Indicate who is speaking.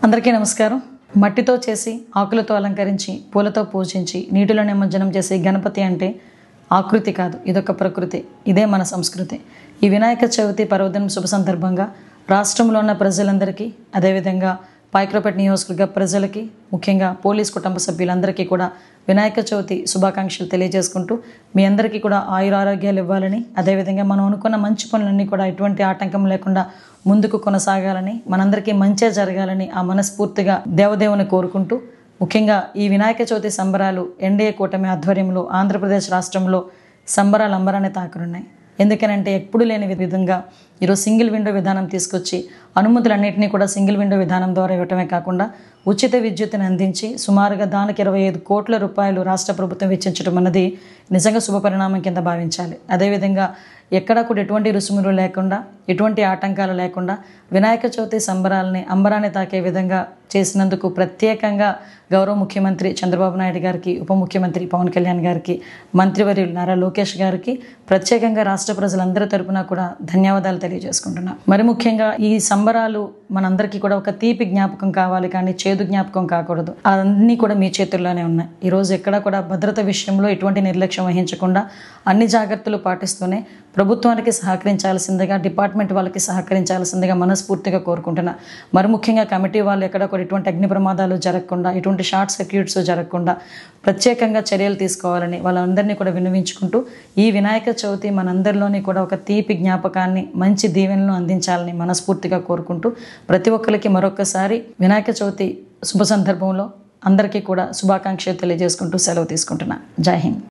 Speaker 1: అందరికీ నమస్కారం. మట్టితో చేసి ఆకులతో అలంకరించి పూలతో పూజించి నీటిలో నిమజ్జనం చేసే గణపతి అంటే ఆకృతి కాదు, ఇదొక ప్రకృతి. ఇదే మన సంస్కృతి. ఈ వినాయక చవితి పర్వదినం శుభ సందర్భంగా రాష్ట్రంలో ఉన్న ప్రజలందరికీ, అదేవిధంగా పాయకరావుపేట నియోజకవర్గ ప్రజలకి, ముఖ్యంగా పోలీస్ కుటుంబ సభ్యులందరికీ కూడా వినాయక చవితి శుభాకాంక్షలు తెలియజేసుకుంటూ మీ అందరికీ కూడా ఆయురారోగ్యాలు ఇవ్వాలని, అదేవిధంగా మనం అనుకున్న మంచి పనులన్నీ కూడా ఎటువంటి ఆటంకం లేకుండా ముందుకు కొనసాగాలని, మనందరికీ మంచే జరగాలని ఆ మనస్ఫూర్తిగా దేవదేవుని కోరుకుంటూ, ముఖ్యంగా ఈ వినాయక చవితి సంబరాలు ఎన్డీఏ కూటమి ఆధ్వర్యంలో ఆంధ్రప్రదేశ్ రాష్ట్రంలో సంబరాలు అంబరాన్ని తాకనున్నాయి. ఎందుకనంటే ఎప్పుడు లేని విధంగా ఈరోజు సింగిల్ విండో విధానం తీసుకొచ్చి అనుమతులన్నింటినీ కూడా సింగిల్ విండో విధానం ద్వారా ఇవ్వటమే కాకుండా ఉచిత విద్యుత్తుని అందించి సుమారుగా దానికి 25 కోట్ల రూపాయలు రాష్ట్ర ప్రభుత్వం వెచ్చించడం అన్నది నిజంగా శుభపరిణామం కింద భావించాలి. అదేవిధంగా ఎక్కడా కూడా ఎటువంటి రుసుములు లేకుండా, ఎటువంటి ఆటంకాలు లేకుండా వినాయక చవితి సంబరాలని అంబరాన్ని తాకే విధంగా చేసినందుకు ప్రత్యేకంగా గౌరవ ముఖ్యమంత్రి చంద్రబాబు నాయుడు గారికి, ఉప ముఖ్యమంత్రి పవన్ కళ్యాణ్ గారికి, మంత్రివర్యులు నారా లోకేష్ గారికి ప్రత్యేకంగా రాష్ట్ర ప్రజలందరి తరపున కూడా ధన్యవాదాలు తెలియజేసుకుంటున్నా. మరి ముఖ్యంగా ఈ సంబరాలు మనందరికీ కూడా ఒక తీపి జ్ఞాపకం కావాలి, కానీ చేదు జ్ఞాపకం కాకూడదు. అన్నీ కూడా మీ చేతుల్లోనే ఉన్నాయి. ఈరోజు ఎక్కడా కూడా భద్రత విషయంలో ఎటువంటి నిర్లక్ష్యం వహించకుండా అన్ని జాగ్రత్తలు పాటిస్తూనే ప్రభుత్వానికి సహకరించాల్సిందిగా, డిపార్ట్మెంట్ వాళ్ళకి సహకరించాల్సిందిగా మనస్ఫూర్తిగా కోరుకుంటున్నా. మరి ముఖ్యంగా కమిటీ వాళ్ళు ఎక్కడ కూడా ఎటువంటి అగ్ని ప్రమాదాలు జరగకుండా, ఎటువంటి షార్ట్ సర్క్యూట్స్ జరగకుండా ప్రత్యేకంగా చర్యలు తీసుకోవాలని వాళ్ళందరినీ కూడా విన్నవించుకుంటూ, ఈ వినాయక చవితి మనందరిలోని కూడా ఒక తీపి జ్ఞాపకాన్ని, మంచి దీవెనలను అందించాలని మనస్ఫూర్తిగా కోరుకుంటూ, ప్రతి ఒక్కరికి మరొకసారి వినాయక చవితి శుభ సందర్భంలో అందరికీ కూడా శుభాకాంక్షలు తెలియజేసుకుంటూ సెలవు తీసుకుంటున్నా. జై హింద్.